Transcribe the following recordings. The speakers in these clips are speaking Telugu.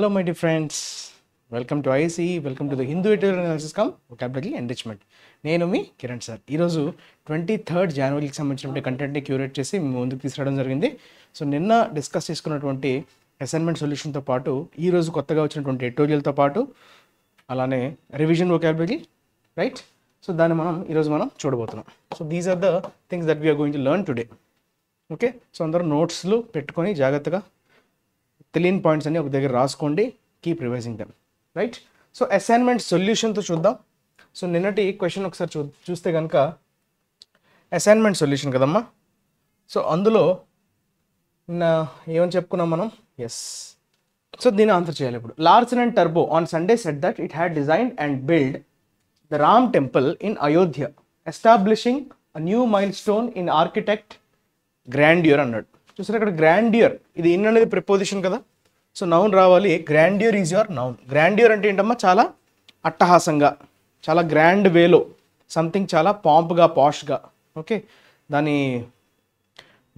Hello my dear friends, welcome to ICE, welcome to the Hindu Editorial Analysis Come Vocabulary Enrichment. నేను మీ కిరణ్ సార్. ఈరోజు 23rd జనవరికి సంబంధించిన కంటెంట్ని క్యూరేట్ చేసి మీ ముందుకు తీసుకురావడం జరిగింది. సో నిన్న డిస్కస్ చేసుకున్నటువంటి అసైన్మెంట్ సొల్యూషన్తో పాటు ఈరోజు కొత్తగా వచ్చినటువంటి ఎడిటోరియల్తో పాటు అలానే రివిజన్ వొకాబులరీ, రైట్? సో దాన్ని ఈరోజు మనం చూడబోతున్నాం. So these are the things that we are going to learn today. Okay, so అందరూ నోట్స్లు పెట్టుకొని జాగ్రత్తగా తెలియని పాయింట్స్ అన్ని ఒక దగ్గర రాసుకోండి, keep revising them, right? So assignment సొల్యూషన్తో చూద్దాం. సో నిన్నటి క్వశ్చన్ ఒకసారి చూస్తే కనుక అసైన్మెంట్ సొల్యూషన్ కదమ్మా. సో అందులో నిన్న ఏమని చెప్పుకున్నాం మనం? ఎస్, సో దీన్ని ఆన్సర్ చేయాలి ఇప్పుడు. Larson and turbo on Sunday said that it had designed and build the Ram temple in Ayodhya, establishing a new mile stone in architect grandeur అన్నాడు. చూసారు ఇక్కడ గ్రాండ్యూర్, ఇది ఇన్ అనేది ప్రిపోజిషన్ కదా. సో నౌన్ రావాలి, grandeur is your noun. Grandeur అంటే ఏంటమ్మా? చాలా అట్టహాసంగా, చాలా గ్రాండ్ వేలో, సంథింగ్ చాలా పాంప్గా, పాష్గా. ఓకే, దాని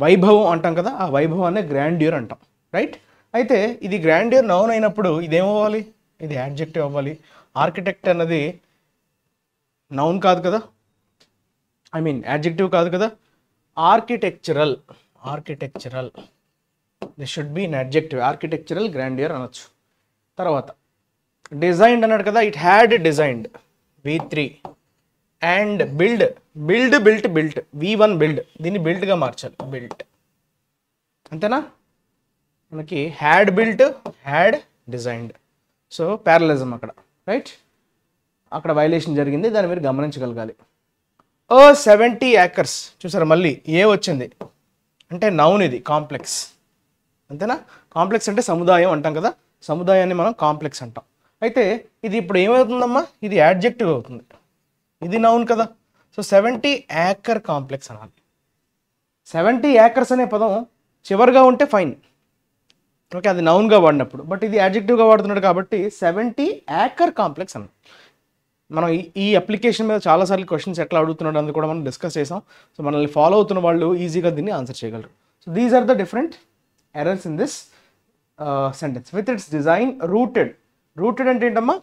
వైభవం అంటాం కదా, ఆ వైభవాన్ని గ్రాండ్యూర్ అంటాం, రైట్? అయితే ఇది గ్రాండ్యూర్ నౌన్ అయినప్పుడు ఇదేమవ్వాలి? ఇది యాడ్జెక్టివ్ అవ్వాలి. ఆర్కిటెక్ట్ అన్నది నౌన్ కాదు కదా, ఐ మీన్ యాడ్జెక్టివ్ కాదు కదా. Architectural, this should be in adjective. Architectural grandeur అనొచ్చు. తర్వాత డిజైన్డ్ అన్నాడు కదా, it had designed V3 and built V1 build, దీన్ని బిల్ట్గా మార్చాలి, బిల్ట్ అంతేనా? మనకి had built, had designed. So parallelism అక్కడ, రైట్? అక్కడ వైలేషన్ జరిగింది, దాన్ని మీరు గమనించగలగాలి. 70 acres, చూసారా మళ్ళీ ఏ వచ్చింది అంటే నౌన్, ఇది కాంప్లెక్స్ అంతేనా? కాంప్లెక్స్ అంటే సముదాయం అంటాం కదా, సముదాయాన్ని మనం కాంప్లెక్స్ అంటాం. అయితే ఇది ఇప్పుడు ఏమవుతుందమ్మా? ఇది యాడ్జెక్టివ్ అవుతుంది, ఇది నౌన్ కదా. సో 70 acre కాంప్లెక్స్ అనాలి. 70 acres అనే పదం చివరిగా ఉంటే ఫైన్, ఓకే, అది నౌన్గా వాడినప్పుడు. బట్ ఇది యాడ్జెక్టివ్గా వాడుతున్నాడు కాబట్టి 70 acre కాంప్లెక్స్ అన్నాం. మనం ఈ అప్లికేషన్ మీద చాలాసార్లు క్వశ్చన్స్ ఎట్లా అడుగుతున్నాడు అందుకు కూడా మనం డిస్కస్ చేసాం. సో మనల్ని ఫాలో అవుతున్న వాళ్ళు ఈజీగా దీన్ని ఆన్సర్ చేయగలరు. So these are the different errors in this sentence. With its design rooted అంటే ఏంటమ్మా?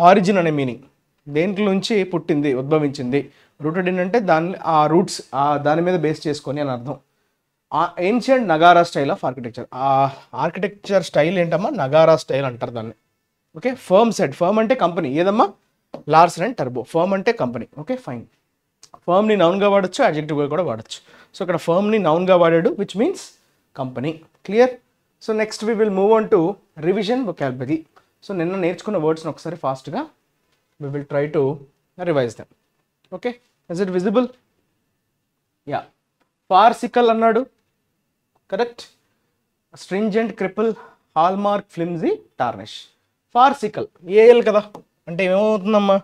ఆరిజిన్ అనే మీనింగ్, దేంట్లో నుంచి పుట్టింది, ఉద్భవించింది. రూటెడ్ ఇన్ అంటే ఆ రూట్స్ దాని మీద బేస్ చేసుకొని అని అర్థం. Ancient Nagara style of architecture, ఆ ఆర్కిటెక్చర్ స్టైల్ ఏంటమ్మా? నగారా స్టైల్ అంటారు దాన్ని. ఓకే, ఫర్మ్ సెడ్, ఫర్మ్ అంటే కంపెనీ, ఏదమ్మా? Larson and turbo. ఫర్మ్ అంటే కంపెనీ, ఓకే ఫైన్. ఫర్మ్ని నౌన్గా వాడచ్చు, అడ్జెక్టివ్గా కూడా వాడచ్చు. సో ఇక్కడ ఫర్మ్ని నౌన్గా వాడాడు, which means company. Clear? So next we will move on to revision vocabulary. So నిన్న నేర్చుకున్న వర్డ్స్ని ఒకసారి ఫాస్ట్గా we will try to revise them. Okay, is it visible? Yeah, farcical అన్నాడు, correct. Stringent, cripple, hallmark, flimsy, tarnish. Farcical AL కదా, అంటే ఏమవుతుందమ్మా?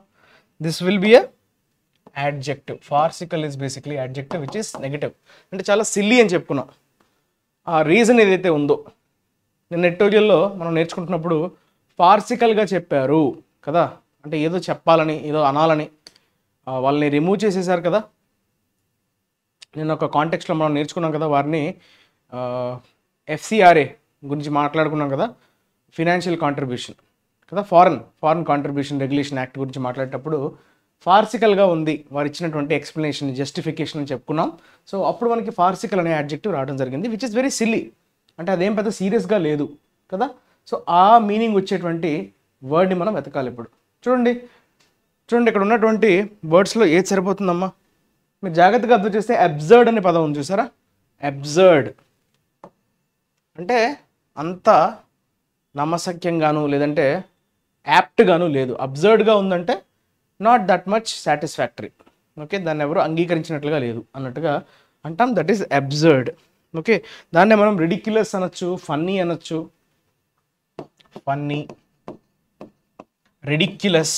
This will be a adjective. Farcical is basically adjective which is negative, అంటే చాలా సిల్లీ అని చెప్పుకున్నాం. ఆ రీజన్ ఏదైతే ఉందో నిన్న ఎడిటోరియల్లో మనం నేర్చుకుంటున్నప్పుడు ఫార్సికల్గా చెప్పారు కదా, అంటే ఏదో చెప్పాలని, ఏదో అనాలని వాళ్ళని రిమూవ్ చేసేసారు కదా. నిన్న ఒక కాంటెక్స్ట్లో మనం నేర్చుకున్నాం కదా, వారిని FCRA గురించి మాట్లాడుకున్నాం కదా, ఫినాన్షియల్ కాంట్రిబ్యూషన్ కదా, ఫారెన్ కాంట్రిబ్యూషన్ రెగ్యులేషన్ యాక్ట్ గురించి మాట్లాడేటప్పుడు ఫార్సికల్గా ఉంది వారు ఇచ్చినటువంటి ఎక్స్ప్లెనేషన్, జస్టిఫికేషన్ అని చెప్పుకున్నాం. సో అప్పుడు మనకి ఫార్సికల్ అనే అడ్జెక్టివ్ రావడం జరిగింది, విచ్ ఇస్ వెరీ సిల్లీ, అంటే అదేం పెద్ద సీరియస్గా లేదు కదా. సో ఆ మీనింగ్ వచ్చేటువంటి వర్డ్ని మనం వెతకాలి ఇప్పుడు. చూడండి ఇక్కడ ఉన్నటువంటి వర్డ్స్లో ఏది సరిపోతుందమ్మా? మీరు జాగ్రత్తగా అబ్జర్వ్ చేస్తే అబ్జర్డ్ అనే పదం ఉంది, చూసారా? అబ్జర్డ్ అంటే అంత నమ్మశక్యంగాను లేదంటే యాప్ట్గాను లేదు. అబ్జర్డ్గా ఉందంటే not that much satisfactory, okay, దాన్ని ఎవరు అంగీకరించినట్లుగా లేదు అన్నట్టుగా అంటాం. That is absurd. ఓకే, దాన్నే మనం రిడిక్యులస్ అనొచ్చు, ఫన్నీ అనొచ్చు. Funny, ridiculous.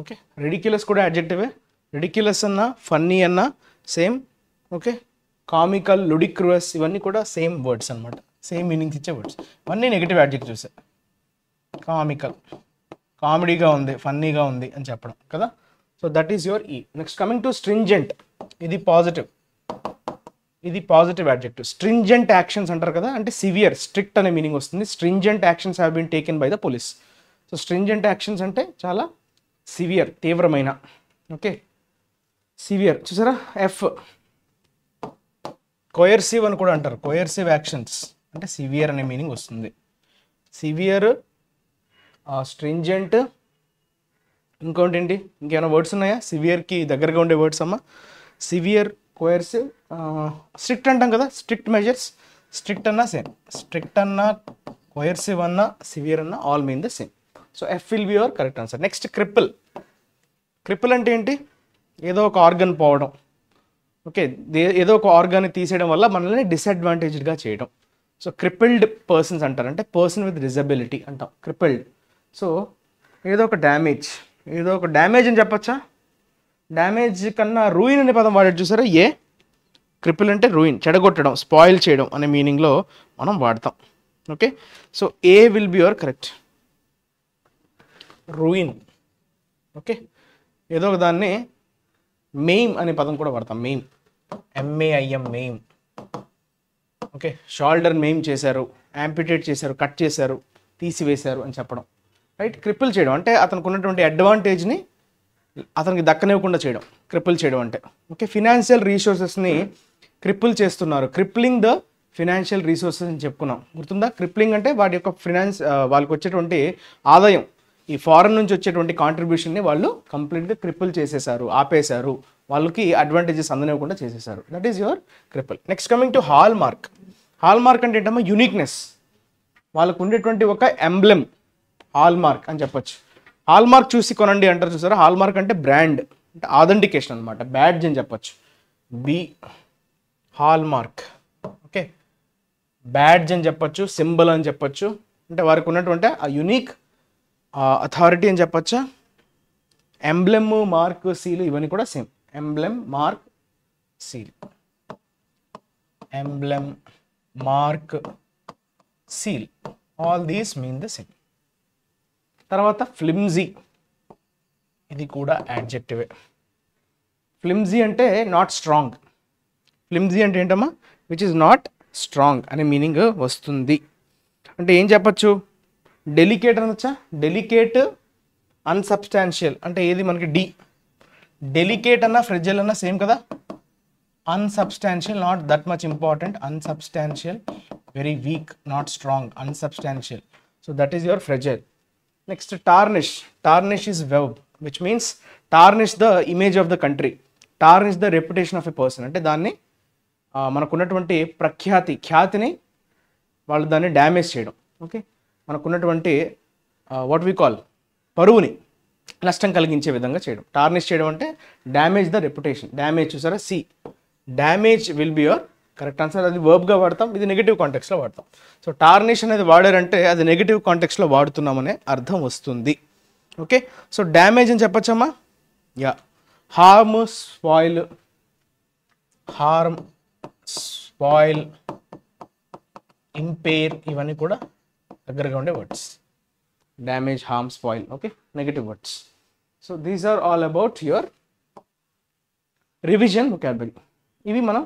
ఓకే, రిడిక్యులస్ కూడా అడ్జెక్టివే. రిడిక్యులస్ అన్న, ఫన్నీ అన్న సేమ్. ఓకే, కామికల్, లుడిక్రువస్, ఇవన్నీ కూడా సేమ్ వర్డ్స్ అనమాట, సేమ్ మీనింగ్స్ ఇచ్చే వర్డ్స్. ఇవన్నీ నెగిటివ్ అడ్జెక్టివ్స్. కామికల్, కామెడీగా ఉంది, ఫన్నీగా ఉంది అని చెప్పడం కదా. So that is your E. Next coming to stringent, ఇది పాజిటివ్, ఇది పాజిటివ్ యాడ్జెక్టివ్. స్ట్రింజెంట్ యాక్షన్స్ అంటారు కదా, అంటే సివియర్, స్ట్రిక్ట్ అనే మీనింగ్ వస్తుంది. Stringent actions have been taken by the police. So stringent actions అంటే చాలా సివియర్, తీవ్రమైన. ఓకే, సివియర్ చూసారా. ఎఫ్ కోయర్సివ్ అని కూడా అంటారు. కోయర్సివ్ యాక్షన్స్ అంటే సివియర్ అనే మీనింగ్ వస్తుంది. సివియర్, స్ట్రింజెంట్, ఇంకోటి ఏంటి, ఇంకేమైనా వర్డ్స్ ఉన్నాయా సివియర్కి దగ్గరగా ఉండే వర్డ్స్ అమ్మా? సివియర్, కోయర్సివ్, స్ట్రిక్ట్ అంటాం కదా, స్ట్రిక్ట్ మెజర్స్. స్ట్రిక్ట్ అన్నా సేమ్, స్ట్రిక్ట్ అన్నా, కోయర్సివ్ అన్నా, సివియర్ అన్నా, all mean the same. So F will be your correct answer. Next cripple. Cripple అంటే ఏంటి? ఏదో ఒక ఆర్గన్ పోవడం. ఓకే, ఏదో ఒక ఆర్గాన్ని తీసేయడం వల్ల మనల్ని డిసడ్వాంటేజ్డ్గా చేయడం. సో క్రిపిల్డ్ పర్సన్స్ అంటారు, అంటే పర్సన్ విత్ డిజబిలిటీ అంటాం క్రిపిల్డ్. సో ఏదో ఒక డ్యామేజ్, ఏదో ఒక డ్యామేజ్ అని చెప్పచ్చా? డ్యామేజ్ కన్నా రూయిన్ అనే పదం వాడాడు చూసారా. ఏ క్రిపిల్ అంటే రూయిన్, చెడగొట్టడం, స్పాయిల్ చేయడం అనే మీనింగ్లో మనం వాడతాం. Okay, so A will be your correct. Ruin. Okay, ఏదో ఒక దాన్ని మెయిమ్ అనే పదం కూడా వాడతాం. మెయిమ్, ఎంఏఐఎం, మెయిమ్. ఓకే, షోల్డర్ మెయిమ్ చేశారు, యాంపిటేట్ చేశారు, కట్ చేశారు, తీసివేశారు అని చెప్పడం. రైట్, క్రిపుల్ చేయడం అంటే అతనికి ఉన్నటువంటి అడ్వాంటేజ్ని అతనికి దక్కనివ్వకుండా చేయడం, క్రిపుల్ చేయడం అంటే. ఓకే, ఫినాన్షియల్ రీసోర్సెస్ని క్రిపుల్ చేస్తున్నారు. క్రిప్లింగ్ ద ఫినాన్షియల్ రీసోర్సెస్ అని చెప్పుకున్నాం, గుర్తుందా? క్రిప్లింగ్ అంటే వాటి యొక్క వాళ్ళకి వచ్చేటువంటి ఆదాయం, ఈ ఫారెన్ నుంచి వచ్చేటువంటి కాంట్రిబ్యూషన్ని వాళ్ళు కంప్లీట్గా క్రిపుల్ చేసేసారు, ఆపేశారు, వాళ్ళకి అడ్వాంటేజెస్ అందనివ్వకుండా చేసేసారు. That is your cripple. Next coming to hall mark. Hall mark అంటే ఏంటమ్మా? యూనిక్నెస్, వాళ్ళకు ఉండేటువంటి ఒక ఎంబ్లెమ్, హాల్ మార్క్ అని చెప్పొచ్చు. హాల్ మార్క్ చూసి కొనండి అంటారు చూసారా. హాల్ మార్క్ అంటే బ్రాండ్, అంటే ఆథెంటికేషన్ అనమాట, బ్యాడ్జ్ అని చెప్పొచ్చు. B hallmark. Okay, badge అని చెప్పొచ్చు, సింబల్ అని చెప్పొచ్చు, అంటే వారికి ఉన్నటువంటి ఆ యునిక్ అథారిటీ అని చెప్పచ్చా. ఎంబ్లెమ్, మార్క్, సీల్ ఇవన్నీ కూడా same. Emblem, mark, seal. Emblem, mark, seal, all these mean the same. తర్వాత ఫ్లిమ్జీ, ఇది కూడా యాడ్జెక్టివే. ఫ్లిమ్జీ అంటే నాట్ స్ట్రాంగ్. ఫ్లిమ్జీ అంటే ఏంటమ్మా? విచ్ ఇస్ నాట్ స్ట్రాంగ్ అనే మీనింగ్ వస్తుంది. అంటే ఏం చెప్పచ్చు? డెలికేట్ అనొచ్చా? డెలికేట్, అన్సబ్స్టాన్షియల్ అంటే ఏది మనకి డి. డెలికేట్ అన్నా ఫ్రెజైల్ అన్నా సేమ్ కదా. Unsubstantial, not that much important. Unsubstantial, very weak, not strong, unsubstantial. So that is your fragile. Next tarnish. Tarnish is verb which means tarnish the image of the country, tarnish the reputation of a person. అంటే దాన్ని మనకున్నటువంటి ఖ్యాతిని వాళ్ళు దాన్ని డ్యామేజ్ చేయడం. ఓకే, మనకున్నటువంటి వాట్ వి కాల్ పరువుని నష్టం కలిగించే విధంగా చేయడం. టార్నిష్ చేయడం అంటే డ్యామేజ్ ద రెప్యుటేషన్. డ్యామేజ్ చూసారా, C. Damage will be your correct answer. అది వర్బ్గా వాడతాం, ఇది నెగిటివ్ కాంటెక్స్లో వాడతాం. సో టార్నిష్ అనేది వాడారంటే అది నెగిటివ్ కాంటెక్స్లో వాడుతున్నామనే అర్థం వస్తుంది. ఓకే, సో డ్యామేజ్ అని చెప్పచ్చమ్మా. Yeah, harm, spoil, harm, spoil, impair ఇవన్నీ కూడా దగ్గరగా ఉండే words. Damage, harm, spoil. Okay, negative words. So these are all about your revision vocabulary. ఇవి మనం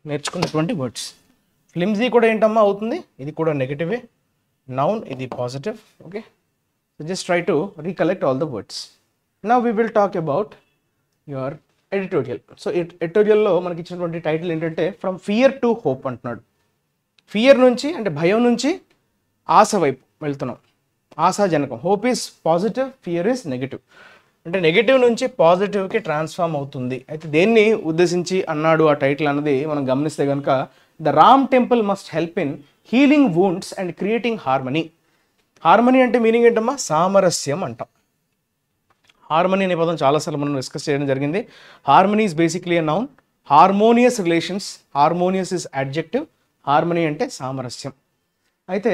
నేర్చుకున్నటువంటి వర్డ్స్. ఫ్లిమ్జీ కూడా ఏంటమ్మా అవుతుంది? ఇది కూడా నెగటివే. నౌన్, ఇది positive. Okay, so just try to recollect all the words. Now we will talk about your editorial. So ఎడిటోరియల్లో మనకి ఇచ్చినటువంటి టైటిల్ ఏంటంటే ఫ్రమ్ ఫియర్ టు హోప్ అంటున్నాడు. ఫియర్ నుంచి అంటే భయం నుంచి ఆశ వైపు వెళ్తున్నాం, ఆశాజనకం. Hope is positive, fear is negative. అంటే నెగిటివ్ నుంచి పాజిటివ్కి ట్రాన్స్ఫార్మ్ అవుతుంది. అయితే దేన్ని ఉద్దేశించి అన్నాడు ఆ టైటిల్ అన్నది మనం గమనిస్తే కనుక, the Ram temple must help in healing wounds and creating harmony. Harmony అంటే మీనింగ్ ఏంటమ్మా? సామరస్యం అంటాం. హార్మనీ అనే పదం చాలాసార్లు మనం డిస్కస్ చేయడం జరిగింది. Harmony is basically a noun. Harmonious relations, harmonious is adjective, harmony అంటే సామరస్యం. అయితే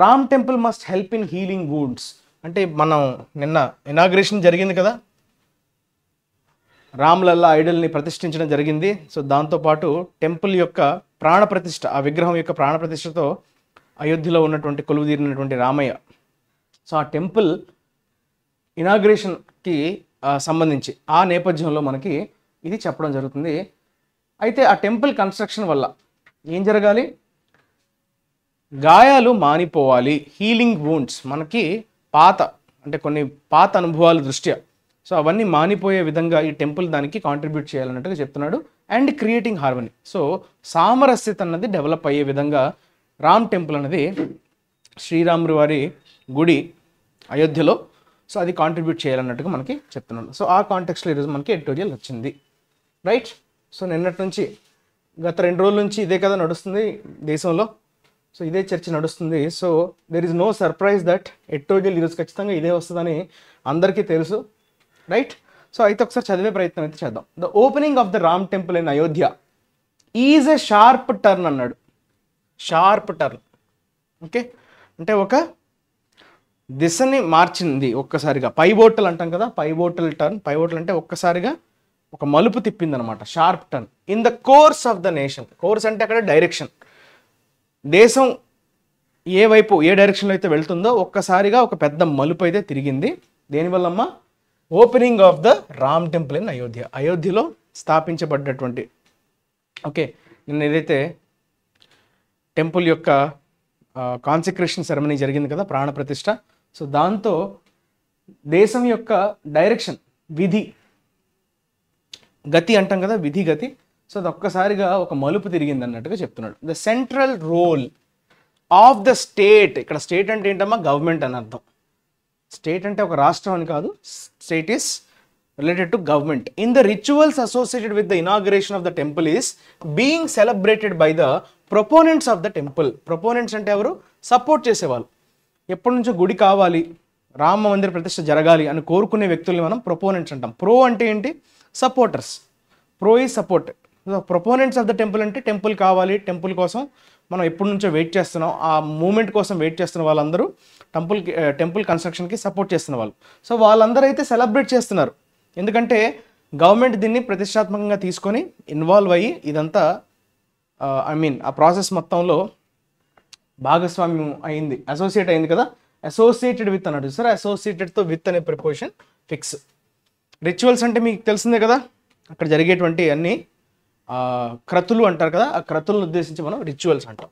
Ram temple must help in healing wounds అంటే మనం నిన్న ఇనాగ్రేషన్ జరిగింది కదా, రామ్లల్లా ఐడల్ని ప్రతిష్ఠించడం జరిగింది. సో దాంతోపాటు టెంపుల్ యొక్క ప్రాణప్రతిష్ఠ, ఆ విగ్రహం యొక్క ప్రాణప్రతిష్ఠతో అయోధ్యలో ఉన్నటువంటి కొలువుదీరినటువంటి రామయ్య. సో ఆ టెంపుల్ ఇనాగ్రేషన్కి సంబంధించి ఆ నేపథ్యంలో మనకి ఇది చెప్పడం జరుగుతుంది. అయితే ఆ టెంపుల్ కన్స్ట్రక్షన్ వల్ల ఏం జరగాలి? గాయాలు మానిపోవాలి, హీలింగ్ వూండ్స్, మనకి అంటే కొన్ని పాత అనుభవాల దృష్ట్యా సో అవన్నీ మానిపోయే విధంగా ఈ టెంపుల్ దానికి కాంట్రిబ్యూట్ చేయాలన్నట్టుగా చెప్తున్నాడు. అండ్ క్రియేటింగ్ హార్మనీ, సో సామరస్యత అన్నది డెవలప్ అయ్యే విధంగా రామ్ టెంపుల్ అనేది శ్రీరాముడి వారి గుడి అయోధ్యలో సో అది కాంట్రిబ్యూట్ చేయాలన్నట్టుగా మనకి చెప్తున్నాడు. సో ఆ కాంటెక్స్లో ఈరోజు మనకి ఎడిటోరియల్ వచ్చింది, రైట్? సో నిన్నటి నుంచి గత 2 రోజుల నుంచి ఇదే కదా నడుస్తుంది దేశంలో, సో ఇదే చర్చ నడుస్తుంది. So there is no surprise that editorial ఈరోజు ఖచ్చితంగా ఇదే వస్తుందని అందరికీ తెలుసు, రైట్? సో అయితే ఒకసారి చదివే ప్రయత్నం అయితే చేద్దాం. The opening of the Ram temple in Ayodhya is a sharp turn అన్నాడు. షార్ప్ టర్న్, ఓకే, అంటే ఒక దిశని మార్చింది ఒక్కసారిగా. పైవోటల్ అంటాం కదా, పైవోటల్ టర్న్. పైవోటల్ అంటే ఒక్కసారిగా ఒక మలుపు తిప్పింది అనమాట, sharp turn in the course of the nation. Course అంటే అక్కడ డైరెక్షన్, దేశం ఏ వైపు ఏ డైరెక్షన్లో అయితే వెళ్తుందో ఒక్కసారిగా ఒక పెద్ద మలుపు అయితే తిరిగింది. దేనివల్లమ్మా? Opening of the Ram temple in Ayodhya, అయోధ్యలో స్థాపించబడ్డటువంటి, ఓకే, నిన్న ఏదైతే టెంపుల్ యొక్క కాన్సెక్రేషన్ సెరమనీ జరిగింది కదా, ప్రాణ ప్రతిష్ఠ. సో దాంతో దేశం యొక్క డైరెక్షన్, విధి గతి అంటాం కదా, విధి గతి, సో అది ఒక్కసారిగా ఒక మలుపు తిరిగింది అన్నట్టుగా చెప్తున్నాడు. The central role of the state, ఇక్కడ స్టేట్ అంటే ఏంటమ్మా? గవర్నమెంట్ అని అర్థం. స్టేట్ అంటే ఒక రాష్ట్రం అని కాదు, state is related to government. In the rituals associated with the inauguration of the temple is being celebrated by the proponents of the temple. Proponents అంటే ఎవరు? సపోర్ట్ చేసేవాళ్ళు. ఎప్పటి నుంచో గుడి కావాలి, రామ మందిర ప్రతిష్ఠ జరగాలి అని కోరుకునే వ్యక్తుల్ని మనం ప్రొపోనెంట్స్ అంటాం. ప్రో అంటే ఏంటి? Supporters. Pro is support. Proponents of the temple అంటే టెంపుల్ కావాలి, టెంపుల్ కోసం మనం ఎప్పటి నుంచో వెయిట్ చేస్తున్నాం, ఆ మూమెంట్ కోసం వెయిట్ చేస్తున్న వాళ్ళందరూ టెంపుల్ కన్స్ట్రక్షన్కి సపోర్ట్ చేస్తున్న వాళ్ళు. సో వాళ్ళందరూ అయితే సెలబ్రేట్ చేస్తున్నారు, ఎందుకంటే గవర్నమెంట్ దీన్ని ప్రతిష్టాత్మకంగా తీసుకొని ఇన్వాల్వ్ అయ్యి ఇదంతా ఆ ప్రాసెస్ మొత్తంలో భాగస్వామ్యం అయింది, అసోసియేట్ అయింది కదా. అసోసియేటెడ్ విత్ అన్నాడు సార్, అసోసియేటెడ్తో విత్ అనే ప్రిపోజిషన్ ఫిక్స్. రిచువల్స్ అంటే మీకు తెలిసిందే కదా, అక్కడ జరిగేటువంటి అన్ని క్రతులు అంటారు కదా, ఆ క్రతులను ఉద్దేశించి మనం రిచువల్స్ అంటాం,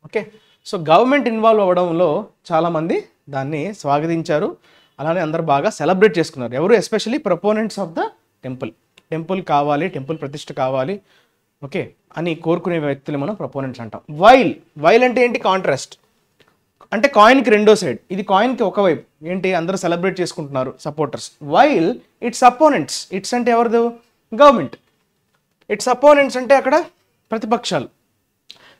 ఓకే. సో గవర్నమెంట్ ఇన్వాల్వ్ అవ్వడంలో చాలామంది దాన్ని స్వాగతించారు, అలానే అందరు బాగా సెలబ్రేట్ చేసుకున్నారు. ఎవరు? ఎస్పెషల్లీ ప్రొపోనెంట్స్ ఆఫ్ ద టెంపుల్ కావాలి, టెంపుల్ ప్రతిష్ఠ కావాలి, ఓకే అని కోరుకునే వ్యక్తులు మనం ప్రొపోనెంట్స్ అంటాం. వైల్ అంటే ఏంటి? కాంట్రాస్ట్, అంటే కాయిన్కి రెండో సైడ్. ఇది కాయిన్కి ఒకవైపు ఏంటి? అందరూ సెలబ్రేట్ చేసుకుంటున్నారు, supporters. While it's opponents, it's అంటే ఎవరిది? గవర్నమెంట్. ఇట్స్ అపోనెంట్స్ అంటే అక్కడ ప్రతిపక్షాలు.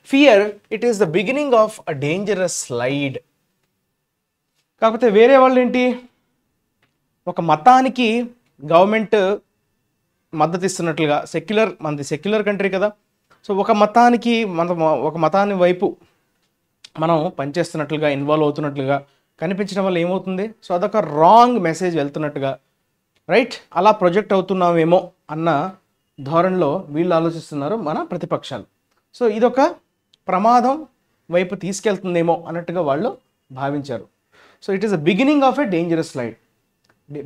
Fear it is the beginning of a dangerous slide. కాకపోతే వేరే వాళ్ళు ఏంటి? ఒక మతానికి గవర్నమెంట్ మద్దతు ఇస్తున్నట్లుగా, మనది సెక్యులర్ కంట్రీ కదా, సో ఒక మతాన్ని వైపు మనం పనిచేస్తున్నట్లుగా, ఇన్వాల్వ్ అవుతున్నట్లుగా కనిపించడం వల్ల ఏమవుతుంది? సో అదొక రాంగ్ మెసేజ్ వెళ్తున్నట్టుగా, రైట్? అలా ప్రొజెక్ట్ అవుతున్నామేమో అన్న ధోరణిలో వీళ్ళు ఆలోచిస్తున్నారు మన ప్రతిపక్షాలు. సో ఇదొక ప్రమాదం వైపు తీసుకెళ్తుందేమో అన్నట్టుగా వాళ్ళు భావించారు. So it is the beginning of a dangerous slide.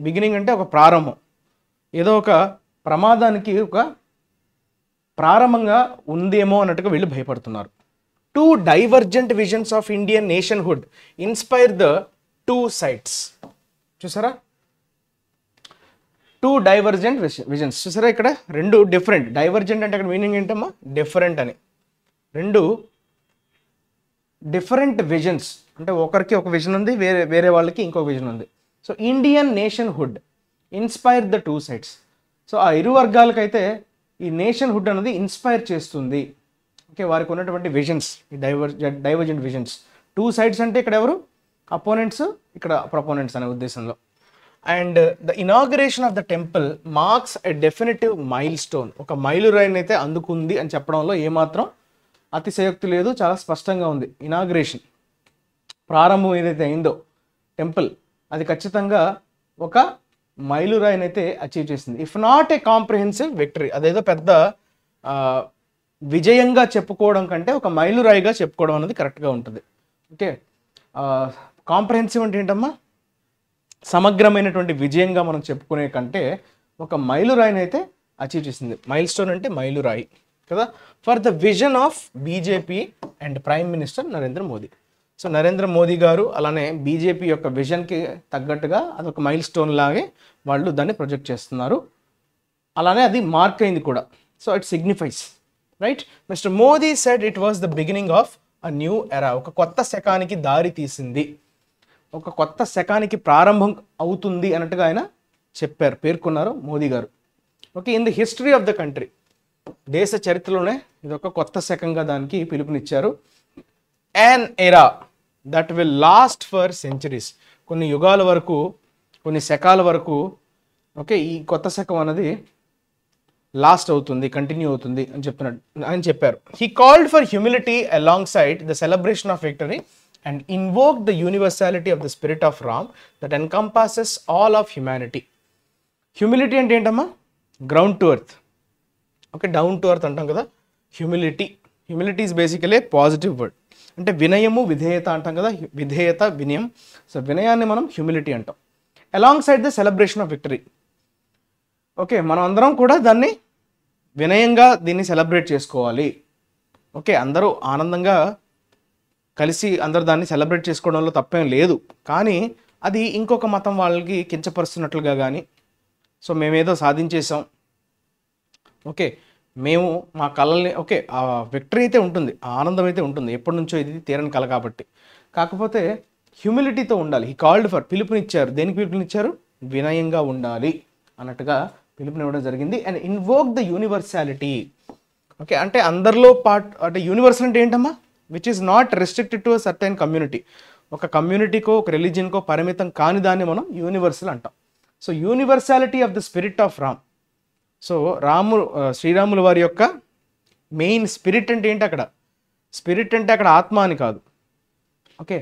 Beginning అంటే ఒక ప్రారంభం, ఏదో ఒక ప్రమాదానికి ఒక ప్రారంభంగా ఉందేమో అన్నట్టుగా వీళ్ళు భయపడుతున్నారు. 2 divergent visions of Indian nationhood inspire the 2 sides. చూసారా? 2 divergent visions. చూసారా? ఇక్కడ 2 డిఫరెంట్. డైవర్జెంట్ అంటే అక్కడ మీనింగ్ ఏంటమ్మా? డిఫరెంట్ అని. 2 డిఫరెంట్ విజన్స్, అంటే ఒకరికి ఒక విజన్ ఉంది, వేరే వాళ్ళకి ఇంకొక విజన్ ఉంది. So Indian nationhood inspire the 2 sides. సో ఆ ఇరు వర్గాలకైతే ఈ నేషన్హుడ్ అనేది ఇన్స్పైర్ చేస్తుంది, ఓకే, వారికి ఉన్నటువంటి విజన్స్, ఈ డైవర్జెంట్ విజన్స్. 2 sides అంటే ఇక్కడ ఎవరు? అపోనెంట్స్, ఇక్కడ ప్రొపోనెంట్స్ అనే ఉద్దేశంలో. And the inauguration of the temple marks a definitive mile stone. ఒక మైలురాయిని అయితే అందుకుంది అని చెప్పడంలో ఏమాత్రం అతిశయోక్తి లేదు, చాలా స్పష్టంగా ఉంది. ఇనాగరేషన్, ప్రారంభం ఏదైతే అయిందో టెంపుల్, అది ఖచ్చితంగా ఒక మైలురాయిని అయితే అచీవ్ చేసింది. If not a comprehensive victory, అదేదో పెద్ద విజయంగా చెప్పుకోవడం కంటే ఒక మైలురాయిగా చెప్పుకోవడం అనేది కరెక్ట్గా ఉంటుంది, ఓకే. కాంప్రిహెన్సివ్ అంటే ఏంటమ్మా? సమగ్రమైనటువంటి విజయంగా మనం చెప్పుకునే కంటే ఒక మైలురాయిని అయితే అచీవ్ చేసింది. మైల్ స్టోన్ అంటే మైలురాయి, కదా, for the vision of BJP and prime minister Narendra Modi. So Narendra Modi గారు అలానే బీజేపీ యొక్క విజన్కి తగ్గట్టుగా అదొక మైల్ స్టోన్ లాగే వాళ్ళు దాన్ని ప్రొజెక్ట్ చేస్తున్నారు. అలానే అది మార్క్ అయింది కూడా. So it signifies, right. Mister Modi said it was the beginning of a new era. ఒక కొత్త శకానికి దారి తీసింది, ఒక కొత్త శకానికి ప్రారంభం అవుతుంది అన్నట్టుగా ఆయన చెప్పారు, పేర్కొన్నారు మోదీ గారు. Okay, in the history of the country, దేశ చరిత్రలోనే ఇది ఒక కొత్త శకంగా దానికి పిలుపునిచ్చారు. an era that will last for centuries. కొన్ని యుగాల వరకు, కొన్ని శకాల వరకు ఓకే ఈ కొత్త శకం అనేది లాస్ట్ అవుతుంది, కంటిన్యూ అవుతుంది అని చెప్తున్నాడు, అని చెప్పారు. He called for humility along side the celebration of victory and invoke the universality of the spirit of Ram that encompasses all of humanity. Humility అంటే ఏంటమ్మా? Ground to earth. Okay, down to earth అంటాం కదా humility. Humility is basically positive word. అంటే వినయము, విధేయత అంటాం కదా, విధేయత, వినయం. సో వినయాన్ని మనం హ్యూమిలిటీ అంటాం. Along side the celebration of victory. Okay, మనం అందరం కూడా దాన్ని వినయంగా దీన్ని సెలబ్రేట్ చేసుకోవాలి. ఓకే, అందరూ ఆనందంగా కలిసి అందరూ దాన్ని సెలబ్రేట్ చేసుకోవడంలో తప్పేం లేదు. కానీ అది ఇంకొక మతం వాళ్ళకి కించపరుస్తున్నట్లుగా కానీ, సో మేమేదో సాధించేసాం, ఓకే మేము మా కళల్ని, ఓకే ఆ విక్టరీ అయితే ఉంటుంది, ఆ ఆనందం అయితే ఉంటుంది, ఎప్పటి నుంచో ఇది తీరని కళ కాబట్టి. కాకపోతే హ్యూమిలిటీతో ఉండాలి. ఈ కాల్డ్ ఫర్, పిలుపునిచ్చారు. దేనికి పిలుపునిచ్చారు? వినయంగా ఉండాలి అన్నట్టుగా పిలుపునివ్వడం జరిగింది. And invoke the universality. Okay, అంటే అందరిలో పార్ట్, అంటే యూనివర్సల్ అంటే ఏంటమ్మా? Which is not restricted to a certain community. ఒక కమ్యూనిటీకో ఒక రిలీజియన్కో పరిమితం కాని దాన్ని మనం యూనివర్సల్ అంటాం. So universality of the spirit of Ram. So శ్రీరాముల వారి యొక్క మెయిన్ స్పిరిట్ అంటే ఏంటి అక్కడ? స్పిరిట్ అంటే అక్కడ ఆత్మ అని కాదు. Okay,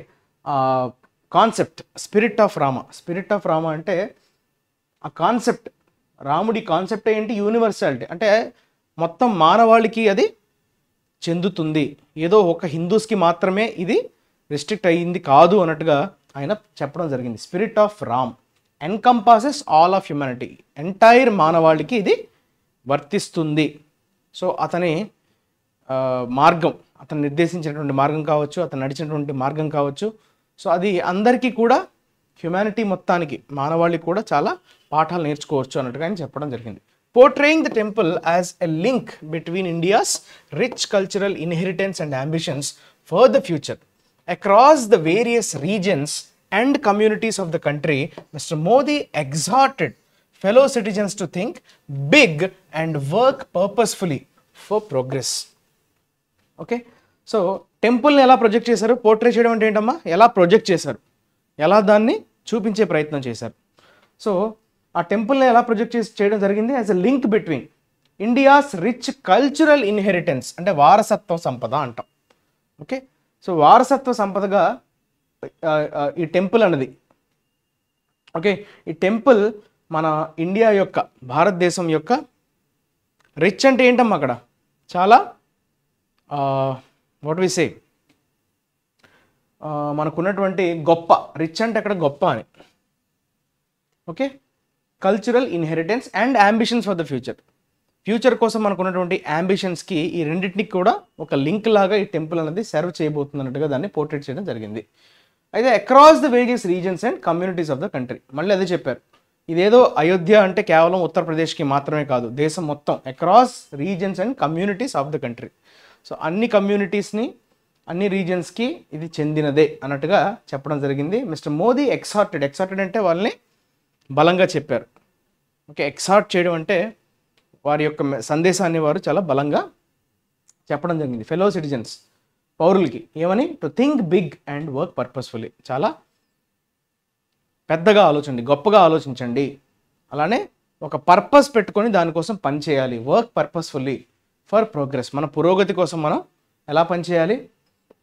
concept spirit of Rama. Spirit of Rama అంటే ఆ కాన్సెప్ట్, రాముడి కాన్సెప్ట్ ఏంటి? యూనివర్సాలిటీ. అంటే మొత్తం మానవాళికి అది చెందుతుంది, ఏదో ఒక హిందూస్కి మాత్రమే ఇది రిస్ట్రిక్ట్ అయ్యింది కాదు అన్నట్టుగా ఆయన చెప్పడం జరిగింది. Spirit of Ram encompasses all of humanity. Entire మానవాళికి ఇది వర్తిస్తుంది. సో అతని మార్గం, అతను నిర్దేశించినటువంటి మార్గం కావచ్చు, అతను నడిచినటువంటి మార్గం కావచ్చు, సో అది అందరికీ కూడా, హ్యుమానిటీ మొత్తానికి, మానవాళికి కూడా చాలా పాఠాలు నేర్చుకోవచ్చు అన్నట్టుగా ఆయన చెప్పడం జరిగింది. Portraying the temple as a link between India's rich cultural inheritance and ambitions for the future across the various reasons and communities of the country, Mr. Modi exhorted fellow citizens to think big and work purposefully for progress. Okay, so టెంపుల్ని ఎలా ప్రొజెక్ట్ చేశారు? పోర్ట్రే చేయడం అంటే ఏంటమ్మా? ఎలా ప్రొజెక్ట్ చేశారు, ఎలా దాన్ని చూపించే ప్రయత్నం చేశారు. సో ఆ టెంపుల్ని ఎలా ప్రొజెక్ట్ చేయడం జరిగింది? As a link between India's rich cultural inheritance, అంటే వారసత్వ సంపద అంటాం. ఓకే, సో వారసత్వ సంపదగా ఈ టెంపుల్ అన్నది. ఓకే, ఈ టెంపుల్ మన ఇండియా యొక్క, భారతదేశం యొక్క రిచ్ అంటే ఏంటమ్మా? అక్కడ చాలా వాట్ వి సే, మనకున్నటువంటి గొప్ప, రిచ్ అంటే అక్కడ గొప్ప అని. Okay, cultural inheritance and ambitions for the future. Future కోసం మనకున్నటువంటి అంబిషన్స్కి ఈ రెండింటికి కూడా ఒక లింక్ లాగా ఈ టెంపుల్ అనేది సర్వ్ చేయబోతుంది అన్నట్టుగా దాన్ని పోర్ట్రేట్ చేయడం జరిగింది. అయితే across the various reasons and communities of the country, మళ్ళీ అదే చెప్పారు. ఇదేదో అయోధ్య అంటే కేవలం ఉత్తరప్రదేశ్కి మాత్రమే కాదు, దేశం మొత్తం, across reasons and communities of the country. So అన్ని కమ్యూనిటీస్ని, అన్ని రీజన్స్కి ఇది చెందినదే అన్నట్టుగా చెప్పడం జరిగింది. మిస్టర్ మోదీ ఎక్సార్టెడ్ అంటే వాళ్ళని బలంగా చెప్పారు. ఓకే, ఎక్సార్ట్ చేయడం అంటే వారి యొక్క సందేశాన్ని వారు చాలా బలంగా చెప్పడం జరిగింది. ఫెలో సిటిజన్స్, పౌరులకి ఏమని? To think big and work purposefully. చాలా పెద్దగా ఆలోచండి, గొప్పగా ఆలోచించండి, అలానే ఒక పర్పస్ పెట్టుకొని దానికోసం పనిచేయాలి. Work purposefully for progress. మన పురోగతి కోసం మనం ఎలా పనిచేయాలి?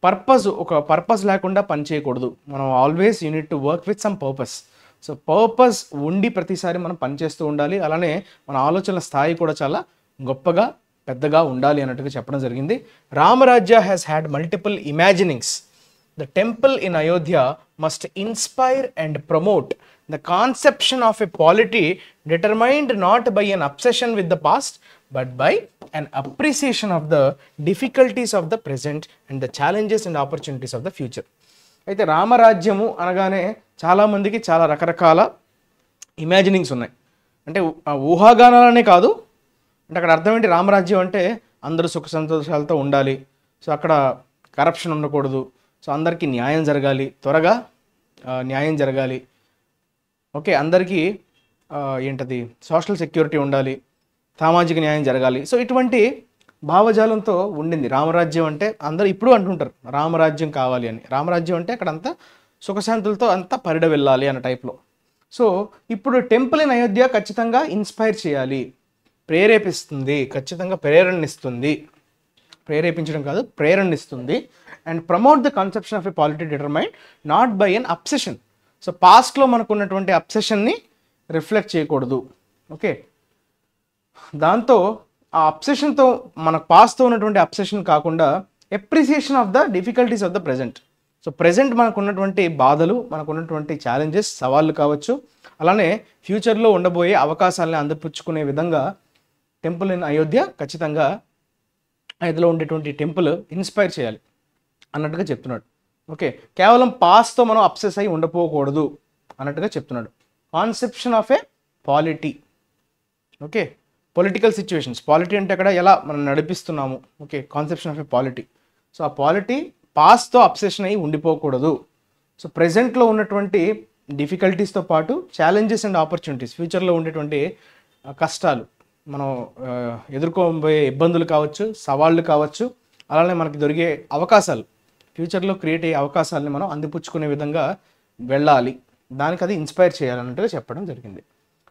పర్పస్, ఒక పర్పస్ లేకుండా పని చేయకూడదు. మనం always unit to work with some purpose. So purpose ఉండి ప్రతిసారి మనం పనిచేస్తూ ఉండాలి. అలానే మన ఆలోచనల స్థాయి కూడా చాలా గొప్పగా, పెద్దగా ఉండాలి అన్నట్టుగా చెప్పడం జరిగింది. Ramrajya has had multiple imaginings. The temple in Ayodhya must inspire and promote the conception of a polity determined not by an obsession with the past but by an appreciation of the difficulties of the present and the challenges and opportunities of the future. అయితే రామరాజ్యము అనగానే చాలామందికి చాలా రకరకాల ఇమాజినింగ్స్ ఉన్నాయి. అంటే ఊహాగానాలనే కాదు, అంటే అక్కడ అర్థం ఏంటి, రామరాజ్యం అంటే అందరూ సుఖ సంతోషాలతో ఉండాలి, సో అక్కడ కరప్షన్ ఉండకూడదు, సో అందరికీ న్యాయం జరగాలి, త్వరగా న్యాయం జరగాలి, ఓకే, అందరికీ ఏంటది సోషల్ సెక్యూరిటీ ఉండాలి, సామాజిక న్యాయం జరగాలి. సో ఇటువంటి భావజాలంతో ఉండింది రామరాజ్యం అంటే. అందరూ ఇప్పుడు అంటుంటారు రామరాజ్యం కావాలి అని. రామరాజ్యం అంటే అక్కడ అంతా సుఖశాంతులతో అంతా పరిడ వెళ్ళాలి అన్న టైప్లో. సో ఇప్పుడు టెంపుల్ ఇన్ అయోధ్య ఖచ్చితంగా ఇన్స్పైర్ చేయాలి, ప్రేరేపిస్తుంది, ఖచ్చితంగా ప్రేరణనిస్తుంది, ప్రేరేపించడం కాదు ప్రేరణనిస్తుంది. And promote the conception of a polity determined not by an obsession. So పాస్ట్లో మనకు ఉన్నటువంటి అబ్సెషన్ని రిఫ్లెక్ట్ చేయకూడదు, ఓకే. దాంతో ఆ అబ్సెషన్తో మన పాస్తో ఉన్నటువంటి అబ్సెషన్ కాకుండా appreciation of the difficulties of the present. So present మనకు ఉన్నటువంటి బాధలు, మనకు ఉన్నటువంటి ఛాలెంజెస్, సవాళ్ళు కావచ్చు, అలానే ఫ్యూచర్లో ఉండబోయే అవకాశాలను అందిపుచ్చుకునే విధంగా టెంపుల్ ఇన్ అయోధ్య ఖచ్చితంగా అయోధ్యలో ఉండేటువంటి టెంపుల్ ఇన్స్పైర్ చేయాలి అన్నట్టుగా చెప్తున్నాడు, ఓకే. కేవలం పాస్తో మనం అబ్సెస్ అయి ఉండపోకూడదు అన్నట్టుగా చెప్తున్నాడు. Conception of a polity, okay, political situations. Polity అంటే అక్కడ ఎలా మనం నడిపిస్తున్నాము, okay, conception of a polity. So ఆ పాలిటీ పాస్తో అబ్సెషన్ అయ్యి ఉండిపోకూడదు. సో ప్రజెంట్లో ఉన్నటువంటి డిఫికల్టీస్తో పాటు ఛాలెంజెస్ అండ్ ఆపర్చునిటీస్, ఫ్యూచర్లో ఉండేటువంటి కష్టాలు, మనం ఎదుర్కోబోయే ఇబ్బందులు కావచ్చు, సవాళ్ళు కావచ్చు, అలానే మనకి దొరికే అవకాశాలు, ఫ్యూచర్లో క్రియేట్ అయ్యే అవకాశాలని మనం అందిపుచ్చుకునే విధంగా వెళ్ళాలి, దానికి అది ఇన్స్పైర్ చేయాలన్నట్టుగా చెప్పడం జరిగింది.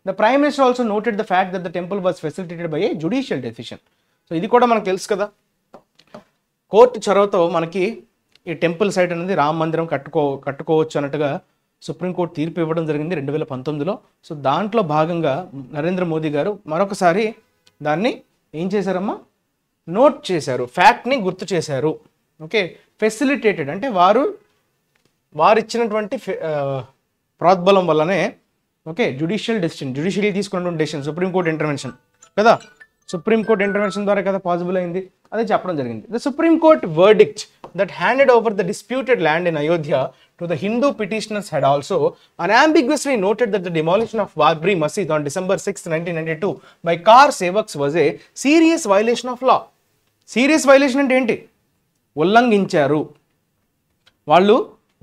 The prime minister also noted the fact that the temple was facilitated by A judicial decision. So ఇది కూడా మనకు తెలుసు కదా, కోర్టు చొరవతో మనకి ఈ టెంపుల్ సైట్ అనేది రామ మందిరం కట్టుకోవచ్చు అన్నట్టుగా సుప్రీంకోర్టు తీర్పు ఇవ్వడం జరిగింది 2019లో. సో దాంట్లో భాగంగా నరేంద్ర మోదీ గారు మరొకసారి దాన్ని ఏం చేశారమ్మా, నోట్ చేశారు, ఫ్యాక్ట్ని గుర్తు చేశారు, ఓకే. ఫెసిలిటేటెడ్ అంటే వారు ఇచ్చినటువంటి ప్రోద్బలం వల్లనే, ఓకే, జ్యుడిషియల్ తీసుకున్నటువంటి డెసిషన్, సుప్రీంకోర్టు ఇంటర్వెన్షన్ కదా, సుప్రీంకోర్టు ఇంటర్వెన్షన్ ద్వారా కదా పాసిబుల్ అయింది, అదే చెప్పడం జరిగింది. The supreme court verdict that handed over the disputed land in Ayodhya to the Hindu petitioners had also unambiguously noted that the demolition of Babri Masjid on December 6, 1992 by Kar Sevaks was a serious violation of law. Serious violation అంటే ఏంటి, వాళ్ళు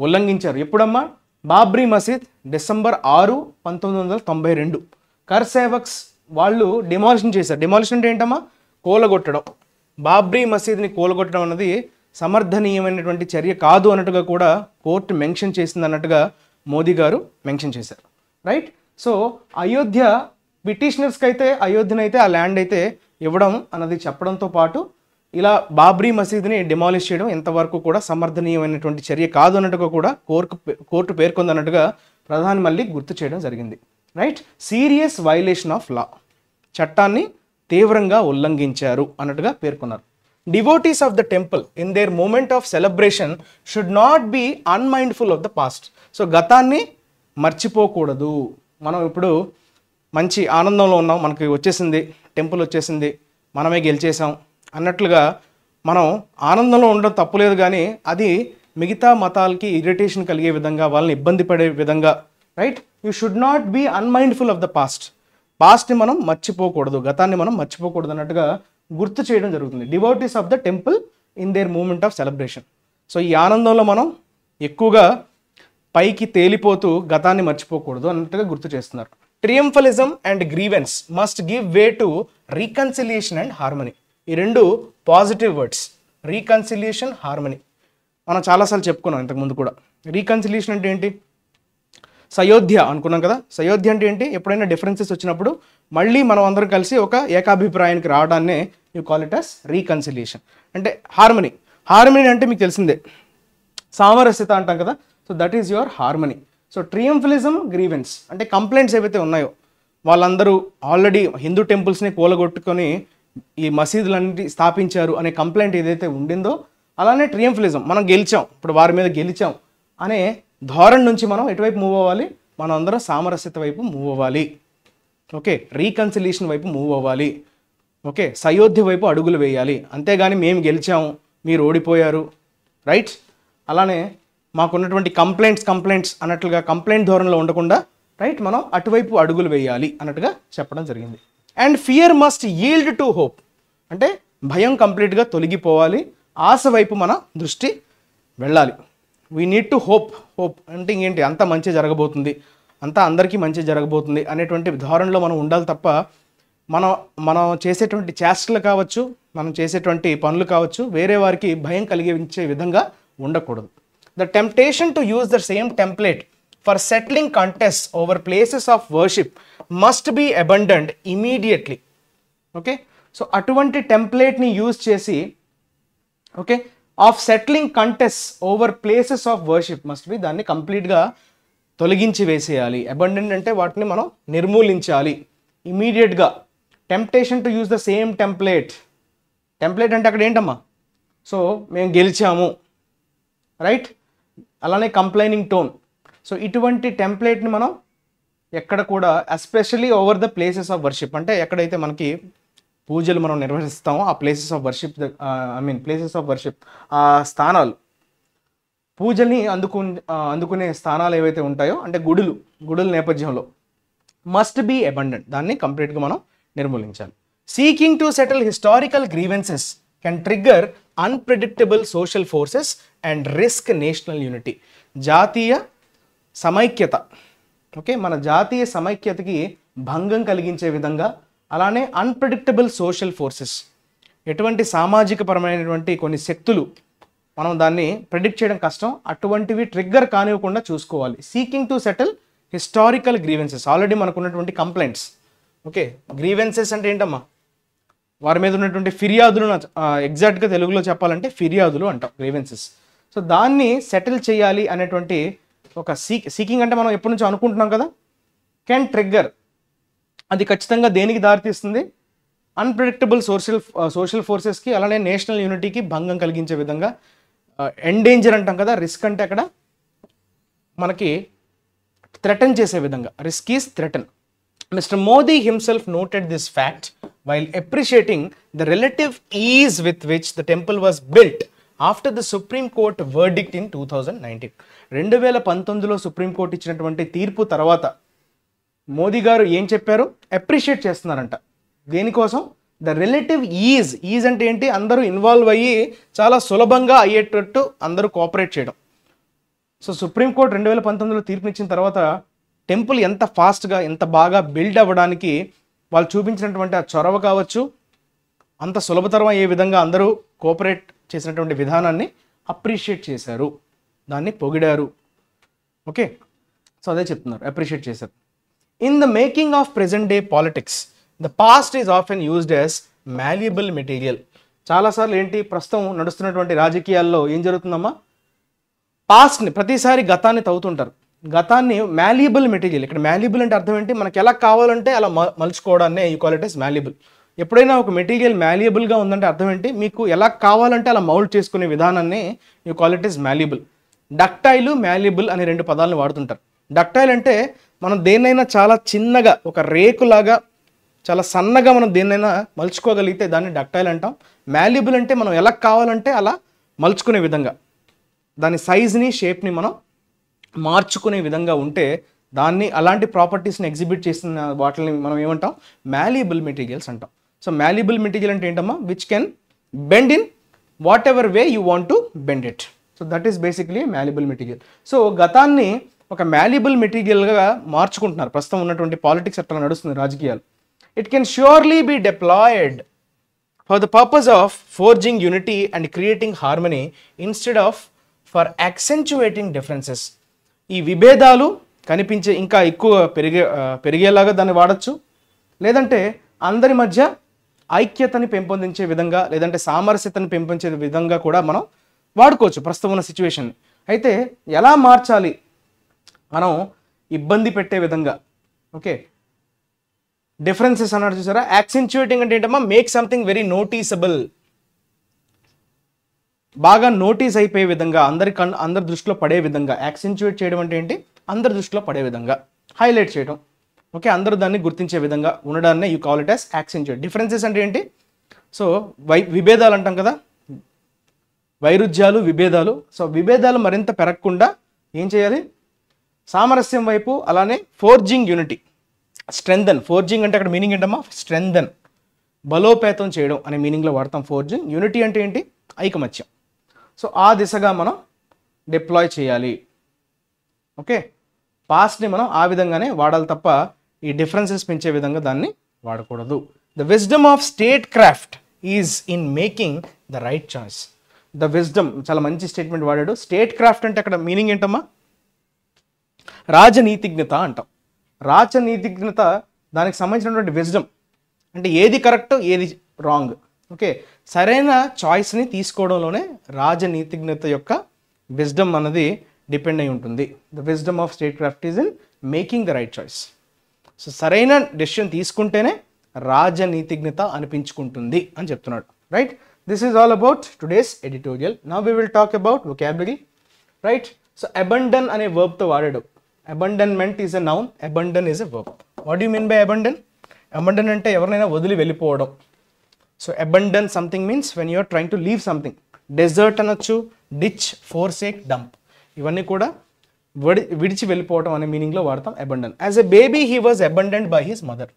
ఉల్లంఘించారు. ఎప్పుడమ్మా, బాబ్రీ మసీద్ December 6, 1992 కర్ సేవక్స్ వాళ్ళు డిమాలిషన్ చేశారు. డిమాలిషన్ అంటే ఏంటమ్మా, కూలగొట్టడం. బాబ్రీ మసీద్ని కూలగొట్టడం అన్నది సమర్థనీయమైనటువంటి చర్య కాదు అన్నట్టుగా కూడా కోర్టు మెన్షన్ చేసింది అన్నట్టుగా మోదీ గారు మెన్షన్ చేశారు, రైట్. సో అయోధ్య పిటిషనర్స్కి అయితే అయోధ్యనైతే ఆ ల్యాండ్ అయితే ఇవ్వడం అన్నది చెప్పడంతో పాటు ఇలా బాబ్రీ మసీద్ని డిమాలిష్ చేయడం ఎంతవరకు కూడా సమర్థనీయమైనటువంటి చర్య కాదు అన్నట్టుగా కూడా కోర్టు పేర్కొంది అన్నట్టుగా ప్రధాని మళ్ళీ గుర్తు చేయడం జరిగింది, right. Serious violation of law, చట్టాన్ని తీవ్రంగా ఉల్లంఘించారు అన్నట్టుగా పేర్కొన్నారు. Devotees of the temple in their moment of celebration should not be unmindful of the past. So గతాన్ని మర్చిపోకూడదు. మనం ఇప్పుడు మంచి ఆనందంలో ఉన్నాం, మనకి వచ్చేసింది, టెంపుల్ వచ్చేసింది, మనమే గెలిచేసాం అన్నట్లుగా మనం ఆనందంలో ఉండడం తప్పులేదు, కానీ అది మిగతా మతాలకి ఇరిటేషన్ కలిగే విధంగా, వాళ్ళని ఇబ్బంది పడే విధంగా, right. You should not be unmindful of the పాస్ట్ని మనం మర్చిపోకూడదు, గతాన్ని మనం మర్చిపోకూడదు అన్నట్టుగా గుర్తు చేయడం జరుగుతుంది. Devotees of the temple in their moment of celebration. So ఈ ఆనందంలో మనం ఎక్కువగా పైకి తేలిపోతూ గతాన్ని మర్చిపోకూడదు అన్నట్టుగా గుర్తు చేస్తున్నారు. Triumphalism and grievance must give way to reconciliation and harmony. ఈ రెండు పాజిటివ్ వర్డ్స్, రీకన్సిలియేషన్, హార్మనీ. మనం చాలాసార్లు చెప్పుకున్నాం ఇంతకుముందు కూడా. రీకన్సిలియేషన్ అంటే ఏంటి, సయోధ్య అనుకున్నాం కదా. సయోధ్య అంటే ఏంటి, ఎప్పుడైనా డిఫరెన్సెస్ వచ్చినప్పుడు మళ్ళీ మనం అందరం కలిసి ఒక ఏకాభిప్రాయానికి రావడాన్నే you call it as reconciliation. అంటే హార్మనీ అంటే మీకు తెలిసిందే, సామరస్యత అంటాం కదా. So that is your harmony. So triumphalism, grievance అంటే కంప్లైంట్స్ ఏవైతే ఉన్నాయో, వాళ్ళందరూ ఆల్రెడీ హిందూ టెంపుల్స్ని కూలగొట్టుకొని ఈ మసీదులన్నింటి స్థాపించారు అనే కంప్లైంట్ ఏదైతే ఉండిందో, అలానే ట్రియంఫలిజం, మనం గెలిచాం, ఇప్పుడు వారి మీద గెలిచాం అనే ధోరణి నుంచి మనం ఎటువైపు మూవ్ అవ్వాలి, మనం అందరం సామరస్యత వైపు మూవ్ అవ్వాలి, ఓకే, రీకన్సిలియేషన్ వైపు మూవ్ అవ్వాలి. ఓకే, సయోధ్య వైపు అడుగులు వేయాలి, అంతేగాని మేము గెలిచాము మీరు ఓడిపోయారు, రైట్. అలానే మాకున్నటువంటి కంప్లైంట్స్ అన్నట్లుగా కంప్లైంట్ ధోరణిలో ఉండకుండా రైట్ మనం అటువైపు అడుగులు వేయాలి అన్నట్టుగా చెప్పడం జరిగింది. And fear must yield to hope, అంటే భయం కంప్లీట్గా తొలగిపోవాలి, ఆశ వైపు మన దృష్టి వెళ్ళాలి. వీ నీడ్ టు హోప్ అంటే ఇంకేంటి, అంతా మంచి జరగబోతుంది, అంతా అందరికీ మంచి జరగబోతుంది అనేటువంటి ధోరణిలో మనం ఉండాలి తప్ప మనం చేసేటువంటి చేష్టలు కావచ్చు, మనం చేసేటువంటి పనులు కావచ్చు వేరే వారికి భయం కలిగించే విధంగా ఉండకూడదు. The temptation to use the same template for settling contest over places of worship must be abandoned immediately. Okay, so అటువంటి టెంప్లేట్ని యూజ్ చేసి okay of settling contest over places of worship must be, దాన్ని కంప్లీట్గా తొలగించి వేసేయాలి. అబండెంట్ అంటే వాటిని మనం నిర్మూలించాలి ఇమీడియట్గా. Temptation to use the same template అంటే అక్కడ ఏంటమ్మా, సో మేము గెలిచాము రైట్, అలానే కంప్లైనింగ్ టోన్. సో ఇటువంటి టెంప్లేట్ని మనం ఎక్కడ కూడా especially over the places of worship, అంటే ఎక్కడైతే మనకి పూజలు మనం నిర్వహిస్తామో ఆ places of worship, places of worship, ఆ స్థానాలు, పూజల్ని అందుకునే స్థానాలు ఏవైతే ఉంటాయో అంటే గుడుల నేపథ్యంలో మస్ట్ బీ అబండెంట్, దాన్ని కంప్లీట్గా మనం నిర్మూలించాలి. Seeking to settle historical grievances can trigger unpredictable social forces and risk national unity. జాతీయ సమైక్యత, ఓకే, మన జాతీయ సమైక్యతకి భంగం కలిగించే విధంగా, అలానే అన్ప్రెడిక్టబుల్ సోషల్ ఫోర్సెస్, ఎటువంటి సామాజిక పరమైనటువంటి కొన్ని శక్తులు మనం దాన్ని ప్రెడిక్ట్ చేయడం కష్టం, అటువంటివి ట్రిగ్గర్ కానివ్వకుండా చూసుకోవాలి. Seeking to settle historical grievances, already మనకు ఉన్నటువంటి కంప్లైంట్స్, ఓకే, గ్రీవెన్సెస్ అంటే ఏంటమ్మా, వారి మీద ఉన్నటువంటి ఫిర్యాదులను ఎగ్జాక్ట్గా తెలుగులో చెప్పాలంటే ఫిర్యాదులు అంటాం గ్రీవెన్సెస్. సో దాన్ని సెటిల్ చేయాలి అనేటువంటి ఒక సీకింగ్ అంటే మనం ఎప్పటి నుంచో అనుకుంటున్నాం కదా, కెన్ ట్రిగ్గర్, అది ఖచ్చితంగా దేనికి దారితీస్తుంది, అన్ప్రెడిక్టబుల్ సోషల్ ఫోర్సెస్కి అలానే నేషనల్ యూనిటీకి భంగం కలిగించే విధంగా, ఎండేంజర్ అంటాం కదా, రిస్క్ అంటే అక్కడ మనకి థ్రెటన్ చేసే విధంగా, risk is threaten. Mr. Modi himself noted this fact while appreciating the relative ease with which the temple was built after the Supreme Court verdict in 2019. 2019లో సుప్రీం కోర్ట్ ఇచ్చినటువంటి తీర్పు తర్వాత మోదీ గారు ఏం చెప్పారు, అప్రిషియేట్ చేస్తున్నారంట. దేనికోసం, ద రిలేటివ్ ఈజ్ అంటే ఏంటి, అందరూ ఇన్వాల్వ్ అయ్యి చాలా సులభంగా అయ్యేటట్టు అందరూ కోఆపరేట్ చేయడం. సో సుప్రీంకోర్టు 2019లో తీర్పునిచ్చిన తర్వాత టెంపుల్ ఎంత ఫాస్ట్గా ఎంత బాగా బిల్డ్ అవ్వడానికి వాళ్ళు చూపించినటువంటి ఆ చొరవ కావచ్చు, అంత సులభతరం అయ్యే విధంగా అందరూ కోఆపరేట్ చేసినటువంటి విధానాన్ని అప్రిషియేట్ చేశారు, దాన్ని పొగిడారు. ఓకే, సో అదే చెప్తున్నారు, అప్రిషియేట్ చేశారు. In the making of present day politics the past is often used as malleable material. చాలాసార్లు ఏంటి, ప్రస్తుతం నడుస్తున్నటువంటి రాజకీయాల్లో ఏం జరుగుతుందమ్మా, పాస్ట్ని ప్రతిసారి గతాన్ని తవ్వుతుంటారు, గతాన్ని మాల్యబుల్ మెటీరియల్. ఇక్కడ మాల్యబుల్ అంటే అర్థం ఏంటి, మనకి ఎలా కావాలంటే అలా మలుచుకోవడాన్ని you call it is malleable. ఎప్పుడైనా ఒక మెటీరియల్ మాల్యబుల్గా ఉందంటే అర్థం ఏంటి, మీకు ఎలా కావాలంటే అలా మౌల్డ్ చేసుకునే విధానాన్ని you call it is malleable. Ductile, malleable అనే రెండు పదాలను వాడుతుంటారు. డక్టైల్ అంటే మనం దేన్నైనా చాలా చిన్నగా, ఒక రేకులాగా చాలా సన్నగా మనం దేన్నైనా మలుచుకోగలిగితే దాన్ని డక్టైల్ అంటాం. మాల్యబుల్ అంటే మనం ఎలా కావాలంటే అలా మలుచుకునే విధంగా, దాని సైజ్ని షేప్ని మనం మార్చుకునే విధంగా ఉంటే దాన్ని, అలాంటి ప్రాపర్టీస్ని ఎగ్జిబిట్ చేసిన వాటిని మనం ఏమంటాం, మాల్యబుల్ మెటీరియల్స్ అంటాం. సో మాల్యబుల్ మెటీరియల్ అంటే ఏంటమ్మా, which can bend in what ever way you want to bend it. So that is basically malleable material. So గతాన్ని ఒక మాల్యబుల్ మెటీరియల్గా మార్చుకుంటున్నారు ప్రస్తుతం ఉన్నటువంటి పాలిటిక్స్, అట్లా నడుస్తుంది రాజకీయాలు. It can surely be deployed for the purpose of forging unity and creating harmony instead of for accentuating differences. ఈ విభేదాలు కనిపించే ఇంకా ఎక్కువ పెరిగేలాగా దాన్ని వాడచ్చు, లేదంటే అందరి మధ్య ఐక్యతని పెంపొందించే విధంగా, లేదంటే సామరస్యతని పెంపొందించే విధంగా కూడా మనం వాడుకోవచ్చు ప్రస్తుతం ఉన్న సిచ్యువేషన్. అయితే ఎలా మార్చాలి, మనం ఇబ్బంది పెట్టే విధంగా. ఓకే, డిఫరెన్సెస్ అన్నాడు చూసారా, యాక్సెంచుయేటింగ్ అంటే ఏంటమ్మా, మేక్ సంథింగ్ వెరీ నోటీసబుల్, బాగా నోటీస్ అయిపోయే విధంగా, అందరి దృష్టిలో పడే విధంగా. యాక్సెంచుయేట్ చేయడం అంటే ఏంటి, అందరి దృష్టిలో పడే విధంగా హైలైట్ చేయడం. ఓకే, అందరూ దాన్ని గుర్తించే విధంగా ఉండడాన్ని you call it as accentuate. Differences అంటే ఏంటి? సో విభేదాలు అంటాం కదా, వైరుధ్యాలు, విభేదాలు. సో విభేదాలు మరింత పెరగకుండా ఏం చేయాలి? సామరస్యం వైపు, అలానే ఫోర్జింగ్ యూనిటీ, స్ట్రెంథన్. ఫోర్జింగ్ అంటే అక్కడ మీనింగ్ ఏంటమ్మా? స్ట్రెంథన్, బలోపేతం చేయడం అనే మీనింగ్లో వాడతాం ఫోర్జింగ్. యూనిటీ అంటే ఏంటి? ఐకమత్యం. సో ఆ దిశగా మనం డిప్లాయ్ చేయాలి. ఓకే, పాస్ట్ని మనం ఆ విధంగానే వాడాలి తప్ప ఈ డిఫరెన్సెస్ పెంచే విధంగా దాన్ని వాడకూడదు. The wisdom of statecraft is in making the right choice. The wisdom, చాలా మంచి స్టేట్మెంట్ వాడాడు. స్టేట్ క్రాఫ్ట్ అంటే అక్కడ మీనింగ్ ఏంటమ్మా? రాజనీతిజ్ఞత అంటాం. రాజనీతిజ్ఞత, దానికి సంబంధించినటువంటి విజ్డమ్ అంటే ఏది కరెక్ట్, ఏది రాంగ్. ఓకే, సరైన చాయిస్ని తీసుకోవడంలోనే రాజనీతిజ్ఞత యొక్క విజ్డమ్ అన్నది డిపెండ్ అయి ఉంటుంది. The wisdom of statecraft is in making the right choice. So సరైన డెసిషన్ తీసుకుంటేనే రాజనీతిజ్ఞత అనిపించుకుంటుంది అని చెప్తున్నాడు. Right, this is all about today's editorial. Now we will talk about vocabulary. Right, so abandon అనే వర్బ్తో వాడాడు. Abandonment is a noun, abandon is a verb. What you mean by abandon? Abandon అంటే ఎవరినైనా వదిలి వెళ్ళిపోవడం. So abandon something means when you're trying to leave something. Dessert అనొచ్చు, డిచ్, ఫోర్సేక్, డంప్, ఇవన్నీ కూడా విడిచి వెళ్ళిపోవడం అనే మీనింగ్లో వాడతాం abandon. As a baby he was abandoned by his mother.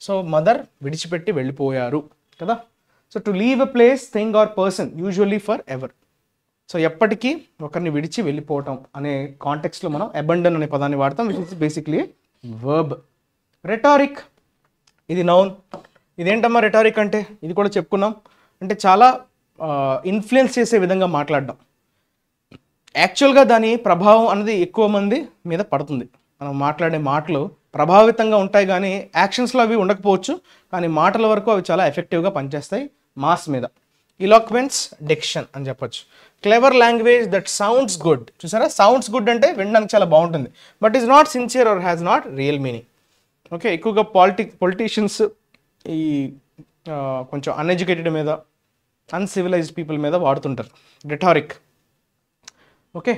So mother విడిచిపెట్టి వెళ్ళిపోయారు కదా. So to leave a place, thing or person, usually forever. So ఎప్పటికీ ఒకరిని విడిచి వెళ్ళిపోవటం అనే కాంటెక్స్లో మనం అబండన్ అనే పదాన్ని వాడతాం, which is basically verb. Rhetoric, ఇది నౌన్. ఇదేంటమ్మా రెటారిక్ అంటే? ఇది కూడా చెప్పుకున్నాం, అంటే చాలా ఇన్ఫ్లుయెన్స్ చేసే విధంగా మాట్లాడడం. యాక్చువల్గా దాని ప్రభావం అనేది ఎక్కువ మంది మీద పడుతుంది. మనం మాట్లాడే మాటలు ప్రభావితంగా ఉంటాయి కానీ యాక్షన్స్లో అవి ఉండకపోవచ్చు, కానీ మాటల వరకు అవి చాలా ఎఫెక్టివ్గా పనిచేస్తాయి మాస్ మీద. ఇలాక్వెన్స్, డిక్షన్ అని చెప్పొచ్చు. Clever language that sounds good. చూసారా, సౌండ్స్ గుడ్ అంటే వినడానికి చాలా బాగుంటుంది, but is not sincere or has not real meaning. Okay, ఎక్కువగా పొలిటీషియన్స్ ఈ కొంచెం అన్ఎడ్యుకేటెడ్ మీద, అన్సివిలైజ్డ్ పీపుల్ మీద వాడుతుంటారు rhetoric. Okay,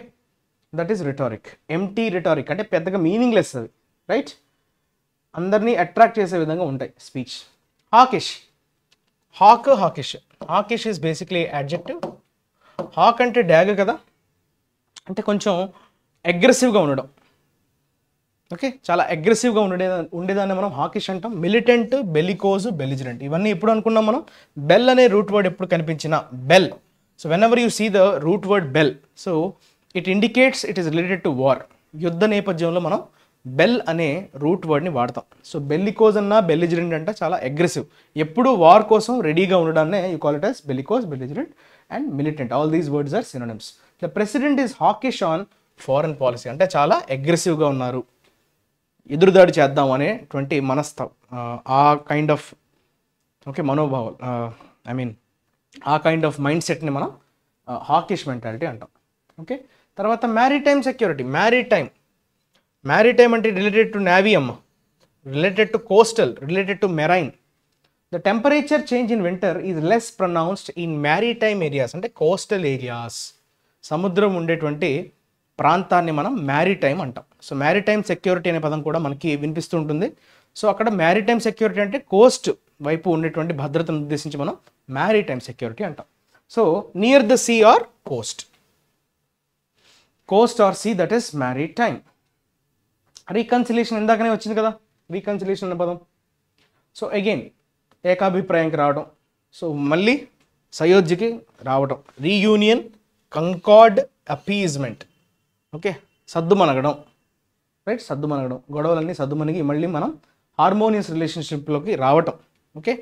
that is rhetoric. Empty rhetoric అంటే పెద్దగా మీనింగ్లెస్ అది. రైట్, అందరినీ అట్రాక్ట్ చేసే విధంగా ఉంటాయి speech. Hawkish, hawkish. Hawkish is basically adjective. Hawk అంటే డ్యాగ్ కదా, అంటే కొంచెం అగ్రెసివ్గా ఉండడం. ఓకే, చాలా అగ్రెసివ్గా ఉండేదాన్ని మనం హాకిష్ అంటాం. మిలిటెంట్, బెలికోజ్, బెలిజరెంట్, ఇవన్నీ ఎప్పుడు అనుకున్నాం మనం? బెల్ అనే రూట్ వర్డ్ ఎప్పుడు కనిపించినా, bel. So whenever you see the root word bel, so it indicates it is related to war. యుద్ధ నేపథ్యంలో మనం బెల్ అనే రూట్ వర్డ్ని వాడతాం. సో బెల్లికోజ్ అన్నా, బెలిజరెంట్ అంటే చాలా అగ్రెసివ్, ఎప్పుడు వార్ కోసం రెడీగా ఉండడాన్నే you call it as bellicose, belligerent and militant. All these words are synonyms. The president is hawkish on foreign policy, అంటే చాలా అగ్రెసివ్గా ఉన్నారు, ఎదురుదాడి చేద్దాం అనేటువంటి ఆ కైండ్ ఆఫ్ ఓకే మనోభావాలు, ఐ మీన్ ఆ కైండ్ ఆఫ్ మైండ్ సెట్ని మనం హాకిష్ మెంటాలిటీ అంటాం. ఓకే, తర్వాత మ్యారిటైమ్ సెక్యూరిటీ. మ్యారిటైమ్ అంటే రిలేటెడ్ టు నేవీ అమ్మ, related to coastal, related to marine. The temperature change in winter is less pronounced in maritime areas, అంటే కోస్టల్ ఏరియాస్, సముద్రం ఉండేటువంటి ప్రాంతాన్ని మనం మ్యారిటైమ్ అంటాం. సో మ్యారిటైమ్ సెక్యూరిటీ అనే పదం కూడా మనకి వినిపిస్తూ ఉంటుంది. సో అక్కడ మ్యారిటైమ్ సెక్యూరిటీ అంటే కోస్ట్ వైపు ఉండేటువంటి భద్రతను ఉద్దేశించి మనం మ్యారిటైమ్ సెక్యూరిటీ అంటాం. So near the sea or coast, coast or sea, that is maritime. Reconciliation ఇందాకనే వచ్చింది కదా, రీకన్సిలేషన్ అనే పదం. సో అగైన్ ఏకాభిప్రాయానికి రావడం, సో మళ్ళీ సయోధ్యకి రావడం. Reunion, concord, appeasement. ఓకే, సద్దుమనగడం. రైట్, సద్దుమనగడం, గొడవలన్నీ సద్దుమనిగి మళ్ళీ మనం హార్మోనియస్ రిలేషన్షిప్లోకి రావటం. ఓకే,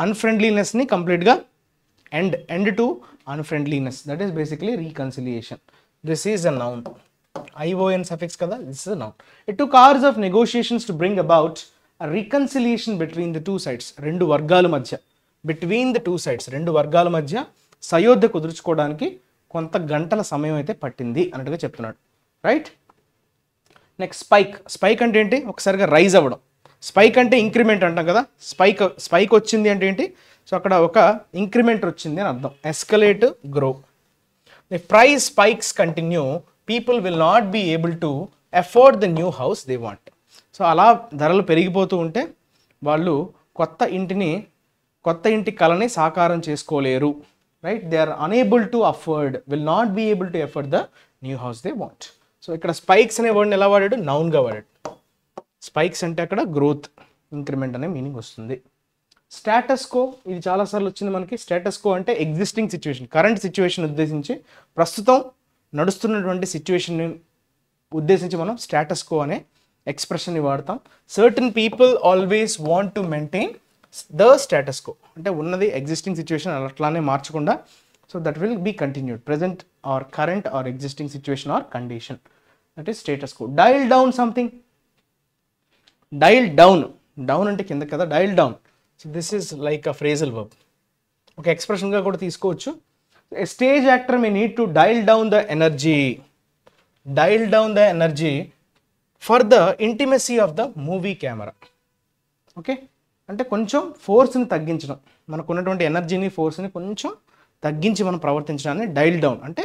అన్ఫ్రెండ్లీనెస్ని కంప్లీట్గా end to unfriendliness, that is basically reconciliation. This is a noun. ION suffix కదా, this is a noun. It took hours of negotiations to bring about a reconciliation between the two sides. రెండు వర్గాల మధ్య, బిట్వీన్ ద టూ సైడ్స్, రెండు వర్గాల మధ్య సయోధ్య కుదుర్చుకోవడానికి కొంత గంటల సమయం అయితే పట్టింది అన్నట్టుగా చెప్తున్నాడు. రైట్, నెక్స్ట్ స్పైక్ అంటే ఏంటి? ఒకసారిగా రైజ్ అవ్వడం. స్పైక్ అంటే ఇంక్రిమెంట్ అంటాం కదా, స్పైక్ వచ్చింది అంటే ఏంటి? సో అక్కడ ఒక ఇంక్రిమెంట్ వచ్చింది అని అర్థం. Escalate, grow. The price spikes continue, people will not be able to afford the new house they want. So అలా ధరలు పెరిగిపోతూ ఉంటే వాళ్ళు కొత్త ఇంటి కళని సాకారం చేసుకోలేరు, right? They are unable to afford, will not be able to afford the new house they want. So ఇక్కడ స్పైక్స్ అనే వర్డ్ని ఎలా వాడాడు? నౌన్గా వాడాడు. స్పైక్స్ అంటే అక్కడ గ్రోత్, ఇంక్రిమెంట్ అనే మీనింగ్ వస్తుంది. స్టేటస్ కో, ఇది చాలాసార్లు వచ్చింది మనకి. స్టేటస్ కో అంటే ఎగ్జిస్టింగ్ సిచ్యువేషన్, కరెంట్ సిచ్యువేషన్ ఉద్దేశించి, ప్రస్తుతం నడుస్తున్నటువంటి సిచ్యువేషన్ని ఉద్దేశించి మనం స్టేటస్ కో అనే ఎక్స్ప్రెషన్ని వాడతాం. Certain people always want to maintain the status quo, అంటే ఉన్నది ఎగ్జిస్టింగ్ సిచ్యువేషన్ అట్లానే మార్చకుండా. So that will be continued, present or current or existing situation or condition, that is status quo. Dial down something, dial down, down అంటే కింద కదా, dial down. So this is like a phrasal verb, ఒక ఎక్స్ప్రెషన్గా కూడా తీసుకోవచ్చు. A stage actor may need to dial down the energy, dial down the energy for the intimacy of the movie camera. Okay, అంటే కొంచెం ఫోర్స్ని తగ్గించడం, మనకు ఉన్నటువంటి ఎనర్జీని ఫోర్స్ని కొంచెం తగ్గించి మనం ప్రవర్తించడాన్ని డైల్ డౌన్ అంటే.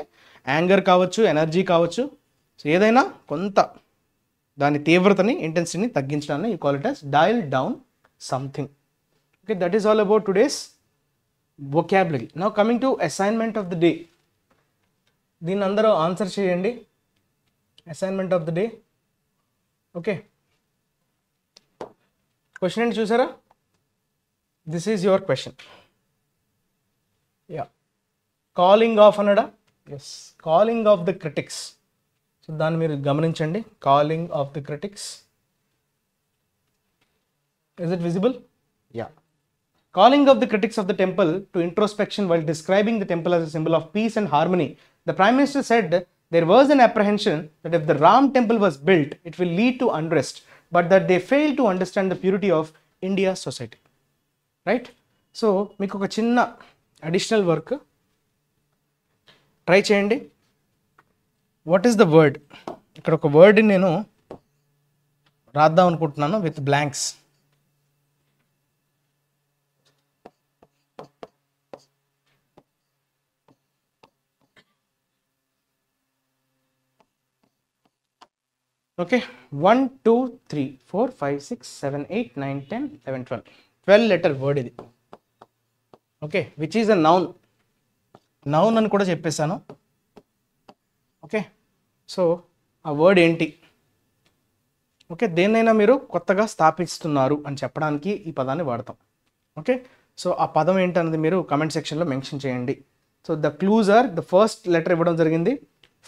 యాంగర్ కావచ్చు, ఎనర్జీ కావచ్చు, సో ఏదైనా కొంత దాని తీవ్రతని, ఇంటెన్సిటీని తగ్గించడాన్ని you call it as dial down something. Okay, that is all about today's vocabulary. Now coming to assignment of the day. దీన్ని అందరూ ఆన్సర్ చేయండి. Assignment of the day. Okay, question ఏంటి చూసారా? This is your question. Yeah, calling of అనడా? Yes, calling off the critics. So దాన్ని మీరు గమనించండి. Calling off the critics, is it visible? Yeah. Calling of the critics of the temple to introspection while describing the temple as a symbol of peace and harmony, the Prime Minister said there was an apprehension that if the Ram temple was built, it will lead to unrest, but that they failed to understand the purity of India's society. Right? So, మీకు ఒక చిన్న అడిషనల్ వర్క్ ట్రై చేయండి. What is the word? ఇక్కడ ఒక వర్డ్ని నేను రాద్దాం అనుకుంటున్నాను with blanks. Okay, 1 2 3 4 5 6 7 8 9 10 11 12 letter word ఇది. Okay, which is a noun. Noun అని కూడా చెప్పేశాను. ఓకే, సో ఆ వర్డ్ ఏంటి? ఓకే, దేన్నైనా మీరు కొత్తగా స్థాపిస్తున్నారు అని చెప్పడానికి ఈ పదాన్ని వాడతాం. ఓకే, సో ఆ పదం ఏంటన్నది మీరు కమెంట్ సెక్షన్లో మెన్షన్ చేయండి. So the clues are, the first letter ఇవ్వడం జరిగింది,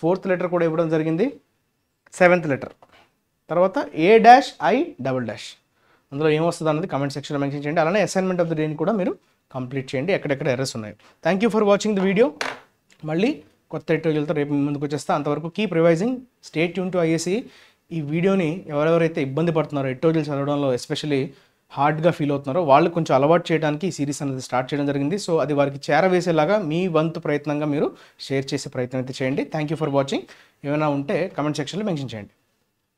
ఫోర్త్ లెటర్ కూడా ఇవ్వడం జరిగింది, సెవెంత్ లెటర్, తర్వాత A-I-. అందులో ఏమొస్తుంది అన్నది కమెంట్ సెక్షన్లో మెన్షన్ చేయండి. అలానే అసైన్మెంట్ ఆఫ్ ద డేని కూడా మీరు కంప్లీట్ చేయండి, ఎక్కడెక్కడ ఎర్రర్స్ ఉన్నాయి. Thank you for watching the video. మళ్ళీ కొత్త ఎడిటోరియల్తో రేపు ముందుకు వచ్చేస్తా. అంతవరకు keep revising, stay tune to IAC. ఈ వీడియోని ఎవరెవరైతే ఇబ్బంది పడుతున్నారో ఎడిటోరియల్ చదవడంలో, ఎస్పెషల్లీ హార్డ్గా ఫీల్ అవుతున్నారో వాళ్ళు కొంచెం అలవాటు చేయడానికి ఈ సిరీస్ అనేది స్టార్ట్ చేయడం జరిగింది. సో అది వారికి చేరవేసేలాగా మీ వంతు ప్రయత్నంగా మీరు షేర్ చేసే ప్రయత్నం అయితే చేయండి. Thank you for watching. ఏమైనా ఉంటే కమెంట్ సెక్షన్లో మెన్షన్ చేయండి.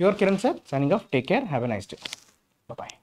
Your Kiran sir, signing off. Take care. Have a nice day. Bye-bye.